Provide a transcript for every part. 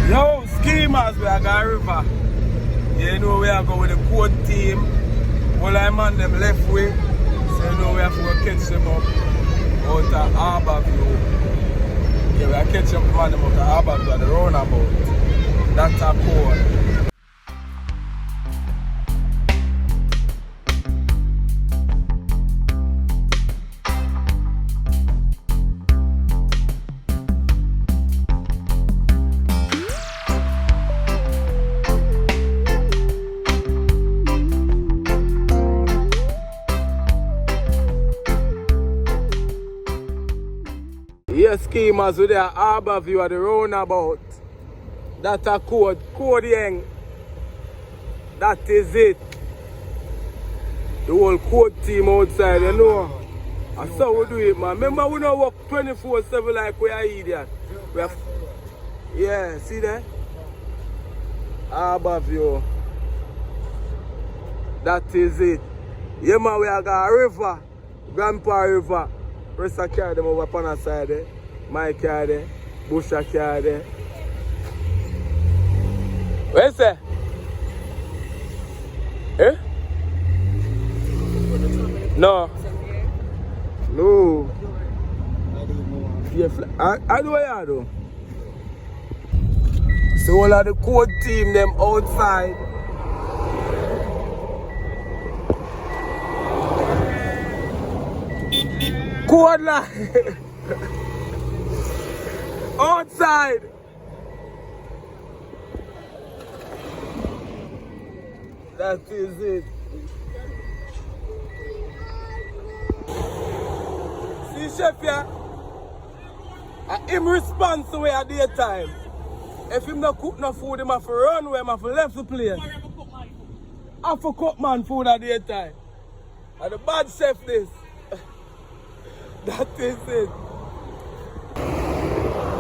Yo, schemers, we are going river. You know we are going with the court team. All I man them left way. So you know we have to go catch them up out of Harbour View. Yeah, we are catching up man them out of Harbour View at the roundabout. That's our code. Yes, schemers with the Harbour View at the roundabout. That's a code. Code yang. That is it. The whole code team outside, you know. That's how we do it, man. Remember we don't work 24/7 like we are idiots. We have... Yeah, see that? Harbour View. That is it. Yeah, man, we are got a river. Grandpa River. Rest of carry them over on the side there. My car there. Busha car there. Where's that? Eh? No. No. I do what you do. So all of the code team them outside. Code line. Outside. That is it. See, chef, yeah? Him response to way at daytime. If him not cook no food, him have to run away, him have to left the place. I have to cook man food at daytime. And the bad chef this. That is it.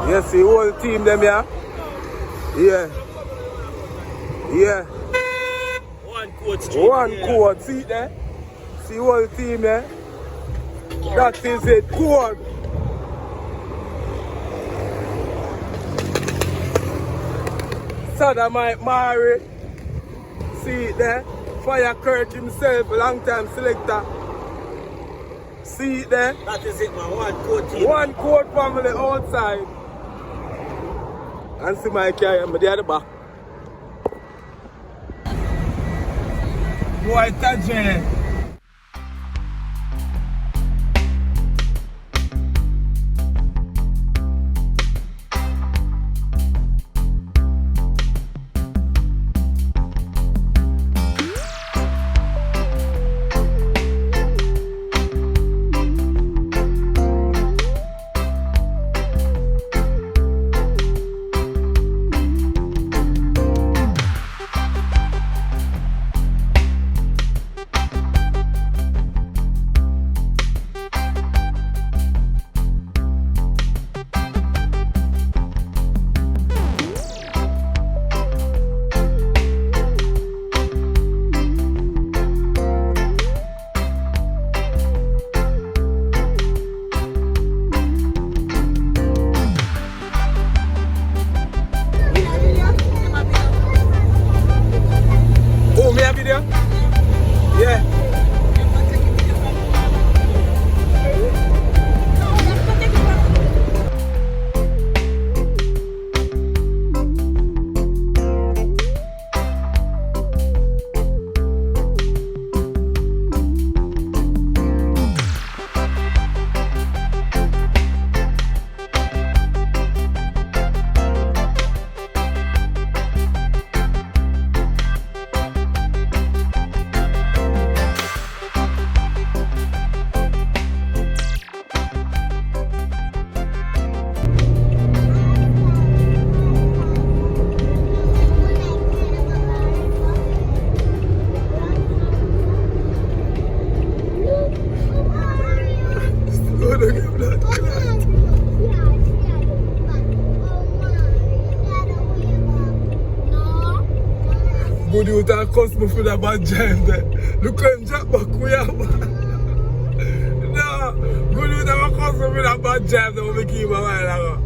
Yes, the whole team them here. Yeah. Yeah. One coach. One coach. See there? See the whole team there? That is it. Coach. Sodomite Mary. See it there? Fire Kirk himself, long time selector. See it there? That is it, man. One court team. One court family outside. And see my car, I'm there at the back. Boy, touch Good you and cuss me for that bad giant there. Look how him drop back we are. No, good you and cuss me for that bad giant that we keep a while ago.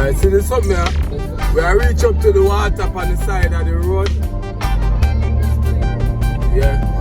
Alright, see this something here? We are reach up to the water on the side of the road. Yeah.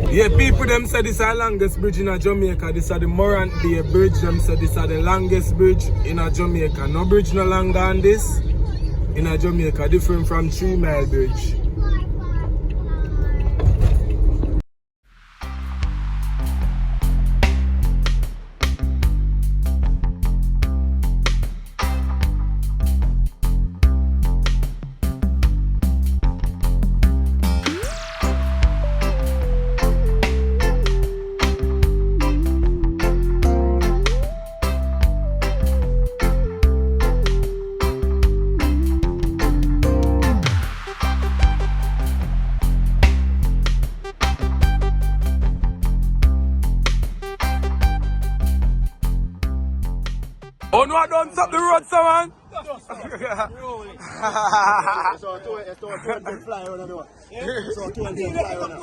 Yeah, people them say this is the longest bridge in Jamaica. This is the Morant Bay Bridge. Them say this is the longest bridge in Jamaica. No bridge no longer than this in Jamaica, different from 3 Mile Bridge. Oh no, I don't stop the road, someone. So 200 fly around the door. So 200 fly around the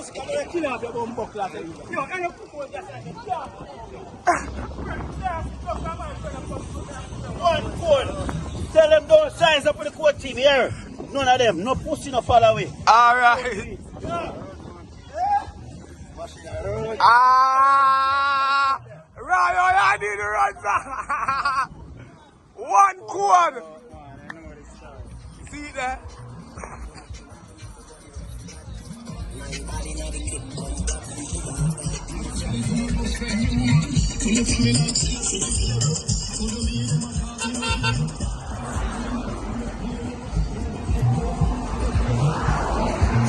One code. Tell them don't signs up for the code team here. None of them. No pussy, no fall away. Alright. Right, I need to run, sir. One quad. See that?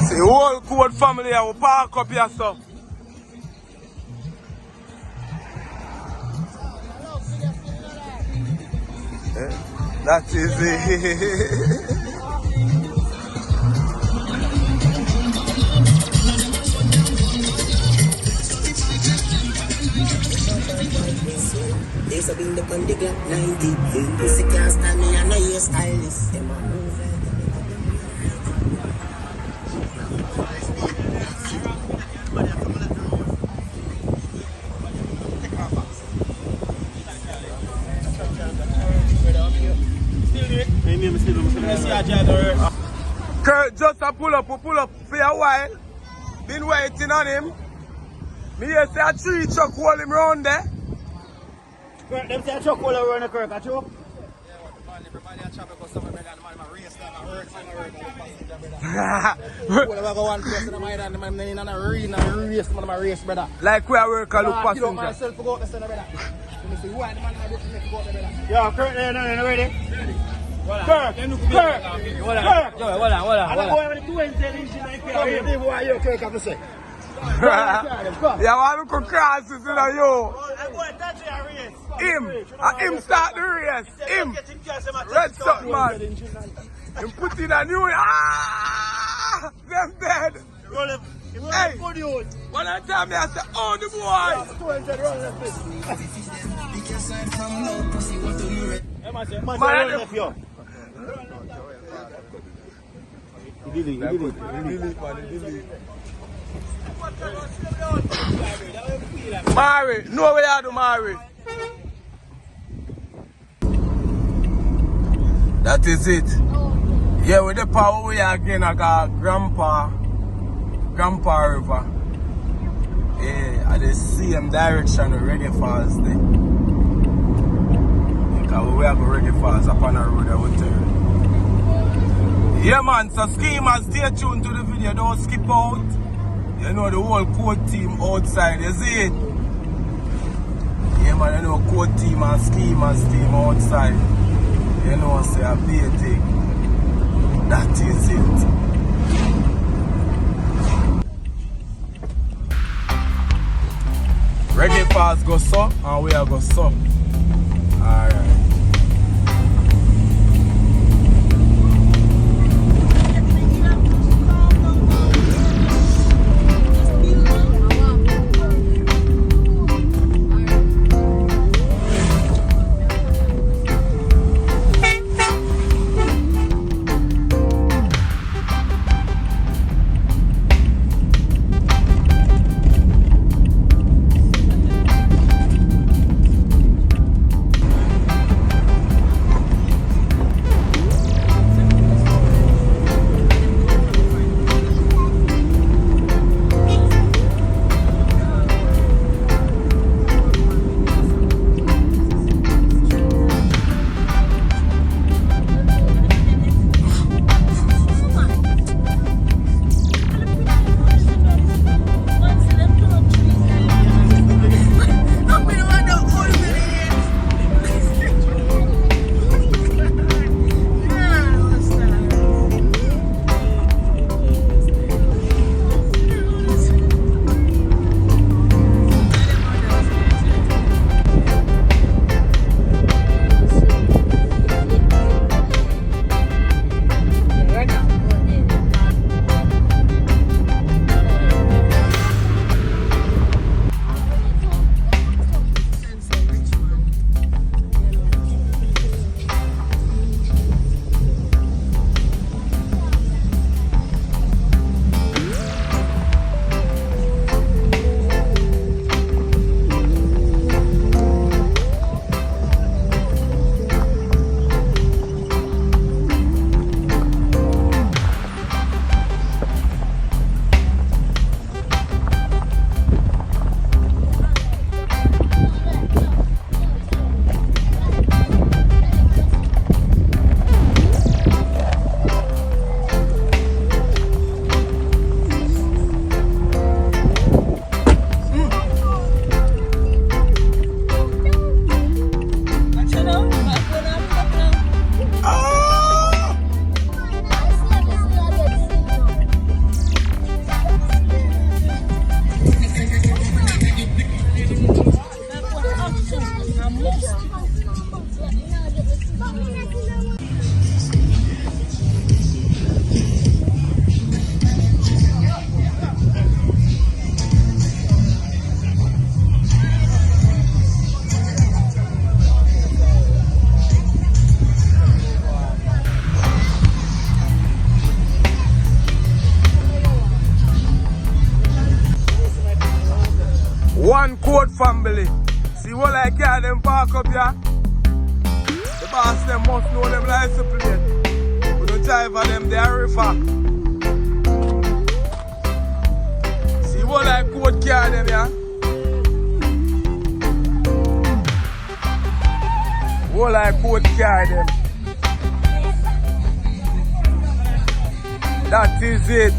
See, whole quad family, I will park up here, so. That is it. There's a build up on the Glock 90. Pussy can't stand me, I know you're stylist. Them a move it. Kurt just a pull up for a while. Been waiting on him. Me here say a 3 truck hold him round there. Kurt, them say a truck all around the Kirk, a truck? Everybody a chop because some of them man race them and work Whatever go one person am I done man in a race man a race brother. Like we are work a look passenger. passenger. Myself go out the center brother. You see why the man my business go out there brother. Yo, Kurt, they're ready? Kirk! Hold on. I don't go over the 200 engine like that. Why you Kirk have to say? Yeah, I look at crosses, you know, yo. I'm going to touch your race. Him start the race. Him. Red Sox man. Him put in a new. Ah! Them dead. Hey, one at a time I say, oh, the boy. Man, Mary, no way I do Mary. That is it. Yeah, with the power we are again, I got Grandpa River. Yeah, at the same direction of Reggae Falls there. Because we have Reggae Falls upon the road, I will tell you. Yeah man, so schemers, stay tuned to the video, don't skip out. You know the whole code team outside, you see it? Yeah man, you know code team and schemers team outside. You know, say a big thing. That is it. Reggae Falls go so, and we are go so. Alright. them park up here. The boss them must know them license plate. We don't drive for them, they are river. See what like code car them here. What like code car them. That is it.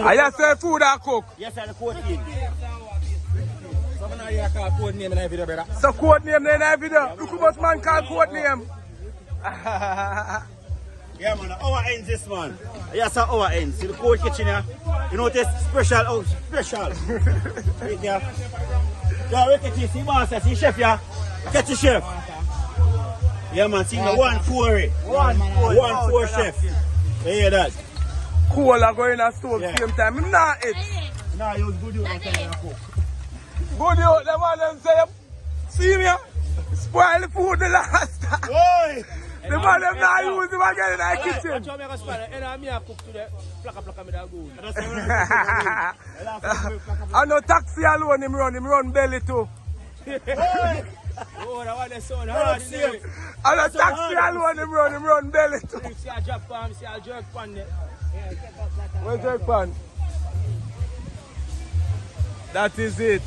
I just say food I cook. Yes, sir, the code team. So now you call code name in every video, brother. So code name in every video. Look how much man call code name. Yeah, man, our ends this man. Yes, sir, our ends. See the cold kitchen here. You know this special house, special. Right there. Yeah, look at this. See master, see chef here. Catch the chef. Yeah, man, see the 1-4. 1-4 chef. You hear that? Cool, I go in a stove same time. I'm not it. Nah, you was good, you was cook. Good, you, the man them say, see me, spoil the food the last time. Oi! The man them not use him again in the kitchen. I know taxi alone, him run belly too. Oh, that one is so hard. I know taxi alone, him run belly too. See a jerk pan, see a jerk pan there. Where's jerk pan? That is it.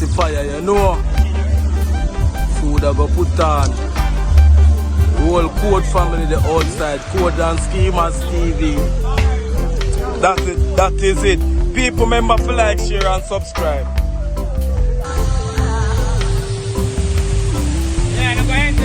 the fire, you know. Food I go put on. The whole Code family, the outside. Code and Schemers TV. That's it. That is it. People, remember to like, share and subscribe. Yeah, no, go ahead and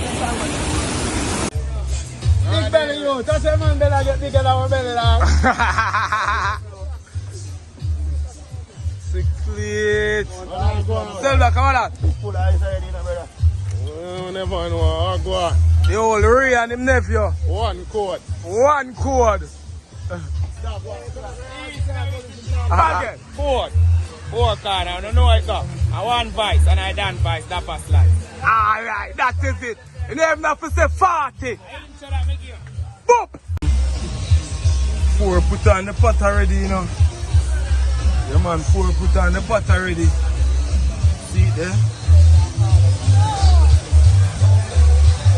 yourself, man. Big belly, you. Touch your man belly, get bigger than our belly, dog. 6 plates. Tell that, come on, that. Full ice already, brother. Never know. Go on. The old Ray and him nephew. 1 quart. 1 quart. Again. 4 card, I don't know what it go. I 1 vice and I done vice, that pass slice. Alright, that is it. You don't even have to say 40. I didn't show that me give. Boop! 4 put on the pot already, you know. Yeah, man, 4 put on the pot already. See it there?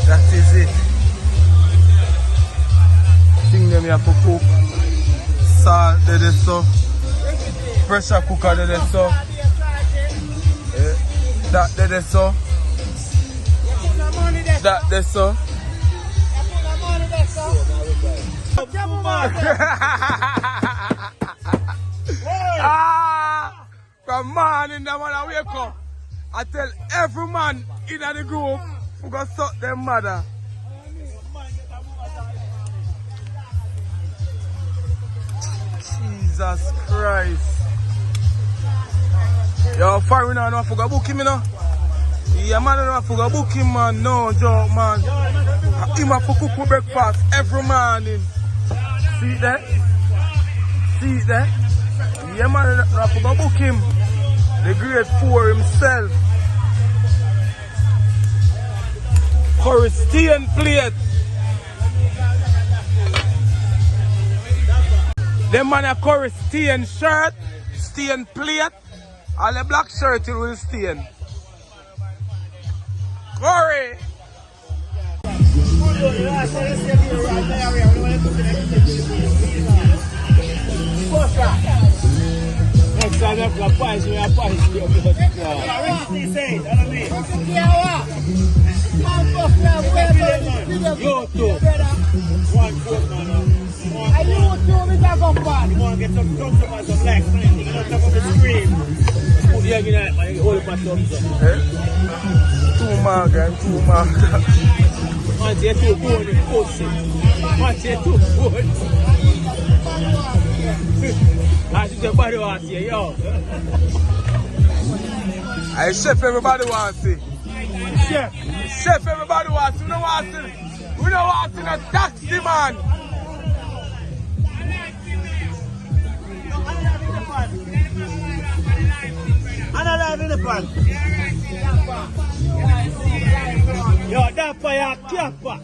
That is it. Thing them here for cook. Salt there so. Pressure cooker there so. That there so. That there so. From morning, the man wake up. I tell every man in the group who go suck them mother. Jesus Christ. Yo, foreigner, I forgot book him, you know. Yeah, man, I don't have to go book him, man. No joke, man. Him have to cook for breakfast every morning. See that? See that? Yeah, man, I don't have to go book him. The grade 4 himself. Curry stain plate. The man a curry stain shirt, stain plate. All the black shirt it will stain. Curry! Next time I have pies, we have pies. You too. 1 quart, man. I you too, Mr. Gumpan. You want to get some thumbs up and some likes, man. You don't talk about the screen. Put the egg in it, man. You hold it for thumbs up. 2 mark. Man, you're too good in pussy. Man, you're too good. I see the body was here, yo. I chef everybody wants to see. Chef. Chef everybody wants to see. We don't want to see the taxi man. Another in the pan. Yo, that fire, Kappa.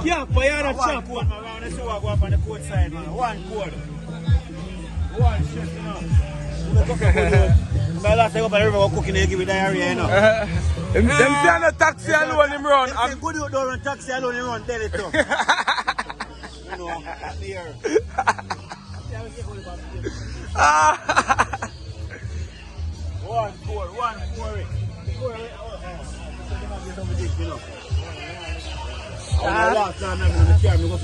Kappa, you're the chopper. Let's see what go up on the court side, man. 1 quart. 1 chef, you know. My last time up on the river, cooking, they give me diarrhea, you know. Them say no taxi alone him run. They say good you don't run taxi alone, you run, tell it to. You know, at the air. 1 quart, 1 quart. Last time I'm going to carry me go.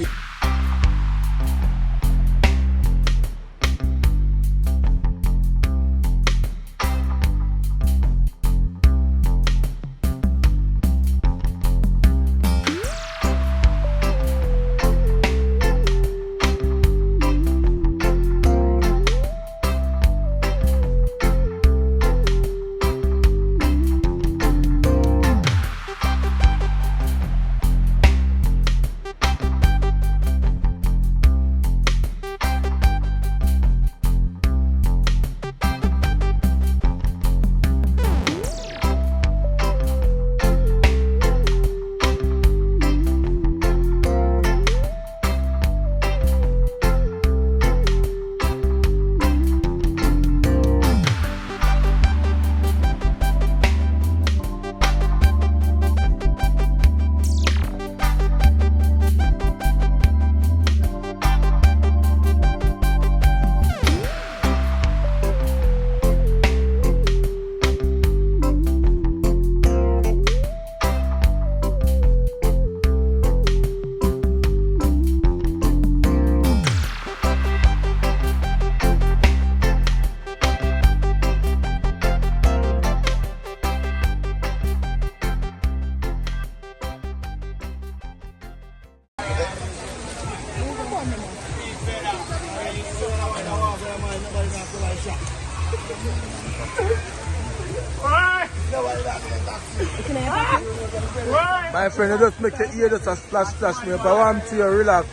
My friend, you just make your ear just a splash me up. I want to relax.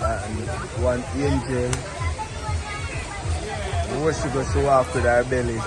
And one angel. What she go show off with her belly.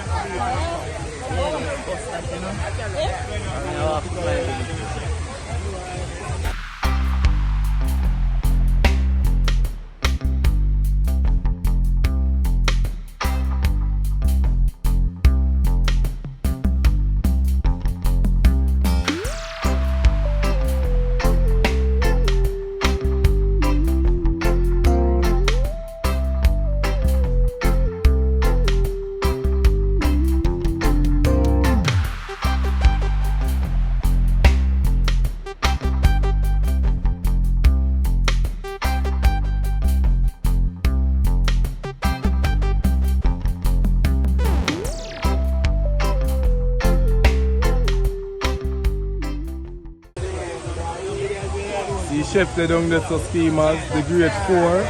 The chef they down there to steamers, the grade 4.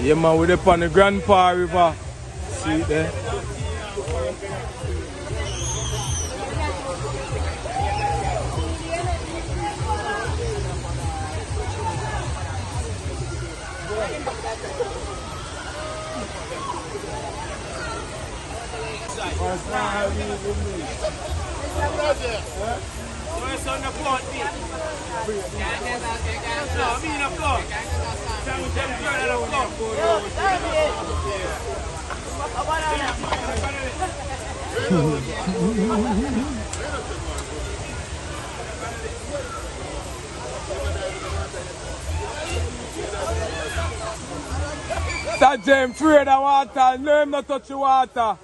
Yeah, man, we're up on the Grandpa River. See it there? That James afraid of water, no him not touch the water.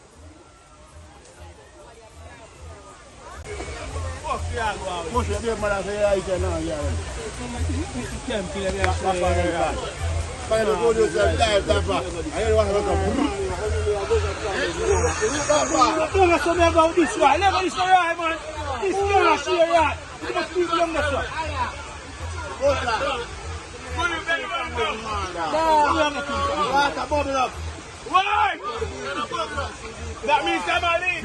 Why? That means I'm a lead.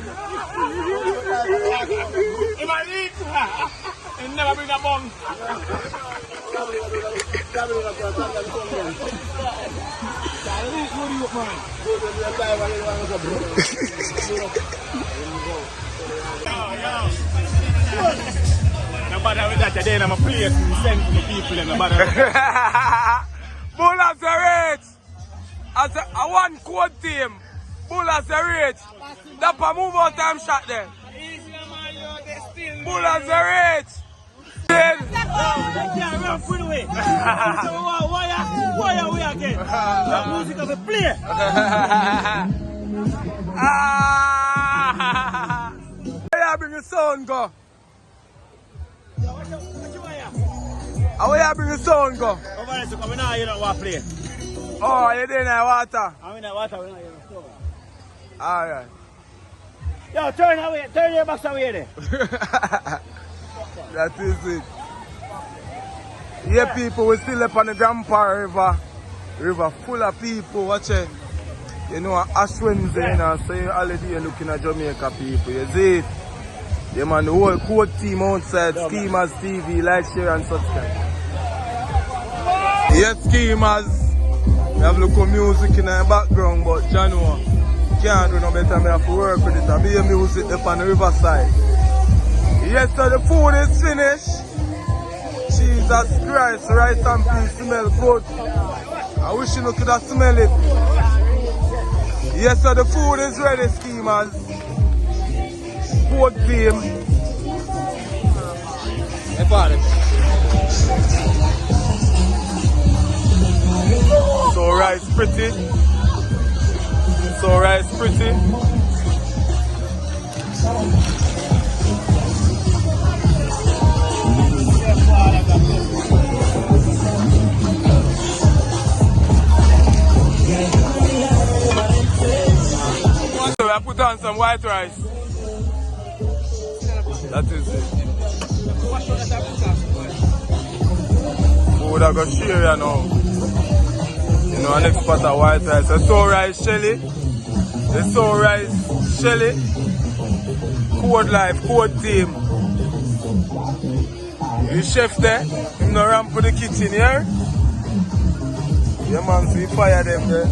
I'm a lead. And never bring a bomb. No matter with that today, I'm a place to send to the people in the matter. Bull as a rich. As a one quad team. Bull as a rich. That a move out time shot there. Bull as a rich. Why are we again? The music of a player. Where you bring the sound go? Where you bring the sound go? Over there, so come now, you don't want to play. Oh, you didn't have water? I'm in the water, we're not here. Alright. Yo, turn away, turn your backs away there. That is it. Yeah, people, we still up on the Grandpa River. River full of people, watch it. You know, Ash Wednesday, you know, so you're already looking at Jamaica people, you see it? Yeah, man, the whole code team outside, Schemers TV, like, share, and subscribe. Yes, Schemers. We have local music in the background, but Jano can't do no better. I have to work with it. I be music up on the riverside. Yes, so the food is finished. Jesus Christ, rice and peas smell good. I wish you could have smell it. Yes, so the food is ready, Schemers. Food team. So rice pretty. So rice pretty. So I put on some white rice. That is it. We would have got share you know. You know, next pot of white rice. The sour rice shelly. The sour rice shelly. Code life, code team. The chef there, him no ramp for the kitchen here. Yeah man, so we fire them there.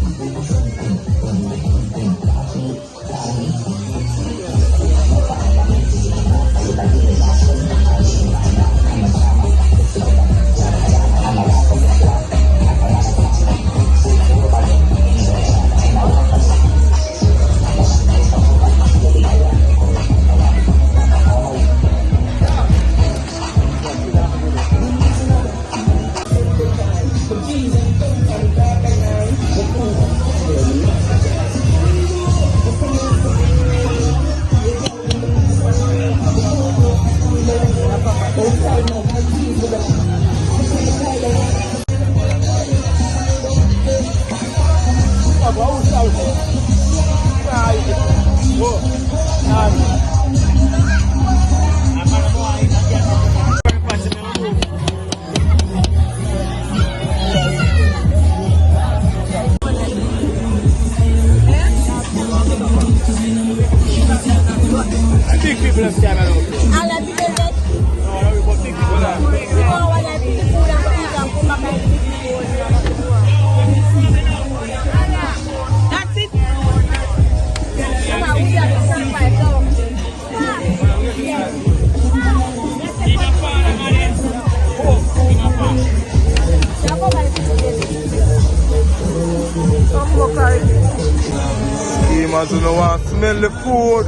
Schemers, you don't want to smell the food.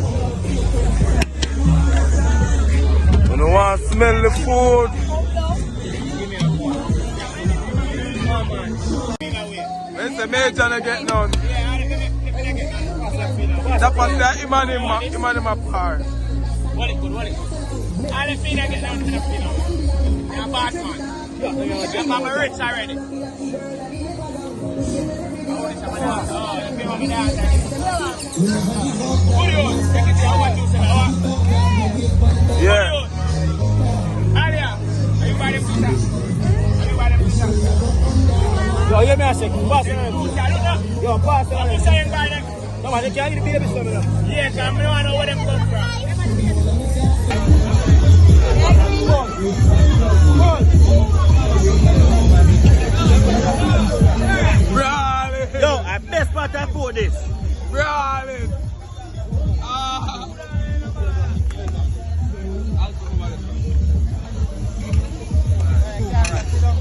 You don't want to smell the food. Where's the major to get down? That was that him and him apart. What it good? All the feet I get down to the feet. You're a bad man. I'm rich already. Yeah. Alia, are you buying pizza? Yo, you me a second. Pass it. Yo, pass it. Who's saying buy them? No man, they can't get the baby stuff. Yeah, because I don't know where them come from. Brawling. Yo, I best part I put this. Brawling.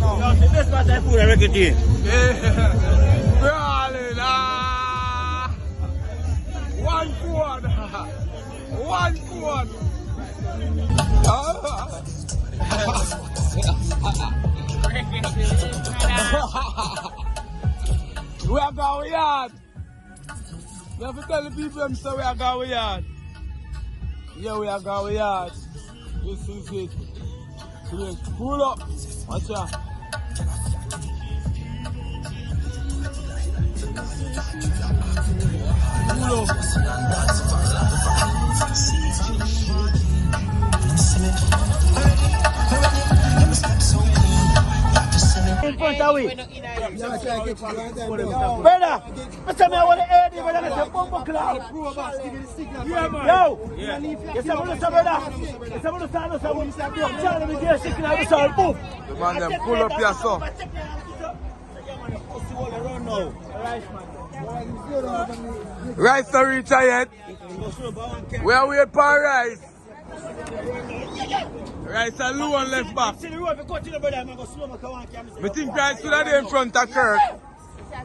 Yo, the best part I put I reckon to you. Yeah. Brawling. One quad. One quad. We are going yard. You have to tell the people them so we are going yard. Yeah, we are going yard. This is it. Please pull up. Watch out. Pull up. In front of we. Brother, I tell me I want to air the brother. It's a bumper cloud. Yeah, man. Yo, yes, I'm going to say, brother. Yes, I'm going to say, I'm going to say, I'm telling you, get sick now, it's all boom. The man them pull up your son. Rice to reach yet. We are waiting for rice. Rice and low and left back. I think Rice should have been in front of Kirk. I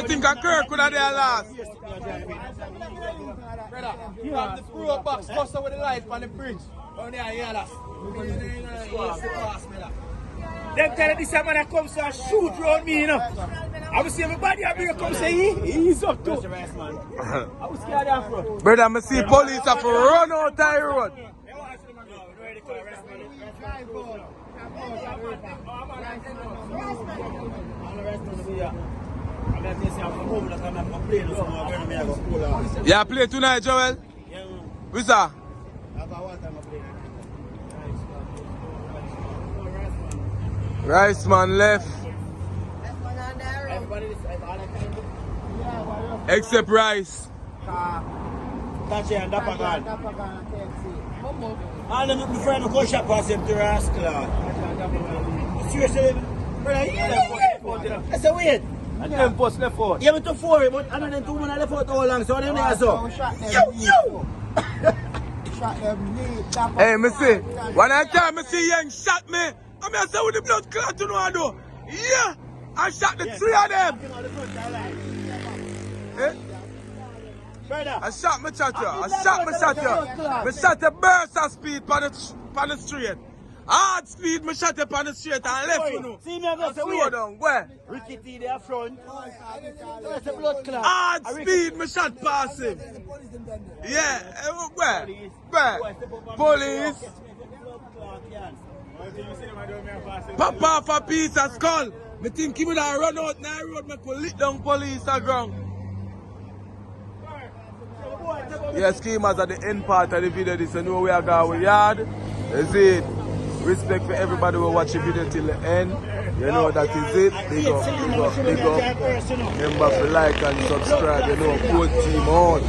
think Kirk could have been last. You have the screw up box cluster with the light on the bridge. Down there, yeah, that. Them tell this man that comes to shoot round me, you know. I will see everybody up here come say he's up too. I was scared of bro. Brother, I see police have to run out the road. Yeah, play tonight, Joel? Who's that? Rice man left. Except Rice. That's it, and Dapagan. All them my friend go shop past him to Rascal. Seriously, brother, that's a weird. And then post left out. Yeah, but to 4, but I don't two men left out all long, so I don't know so. Yo! Hey, me see, when I time me see young shot me, I mean I say with the blood clot you know I do. Yeah! I shot the 3 of them. Eh? I shot my chatter. I shot the burst of speed on the street. Hard speed, me shot up on the street and left you know. See me I'm not slow down, where? Rickety there front. That's a blood clot. Hard speed, me shot past him. Yeah, where? Where? Police. Pop off a piece of skull. Me think he would have run out now road, me could lick down police at ground. Yeah, schemers at the end part of the video, this you know we are going with yard. Is it? Respect for everybody who watch the video till the end. You know that is it. Big up, big up, big up. Remember to like and subscribe, you know, code team on.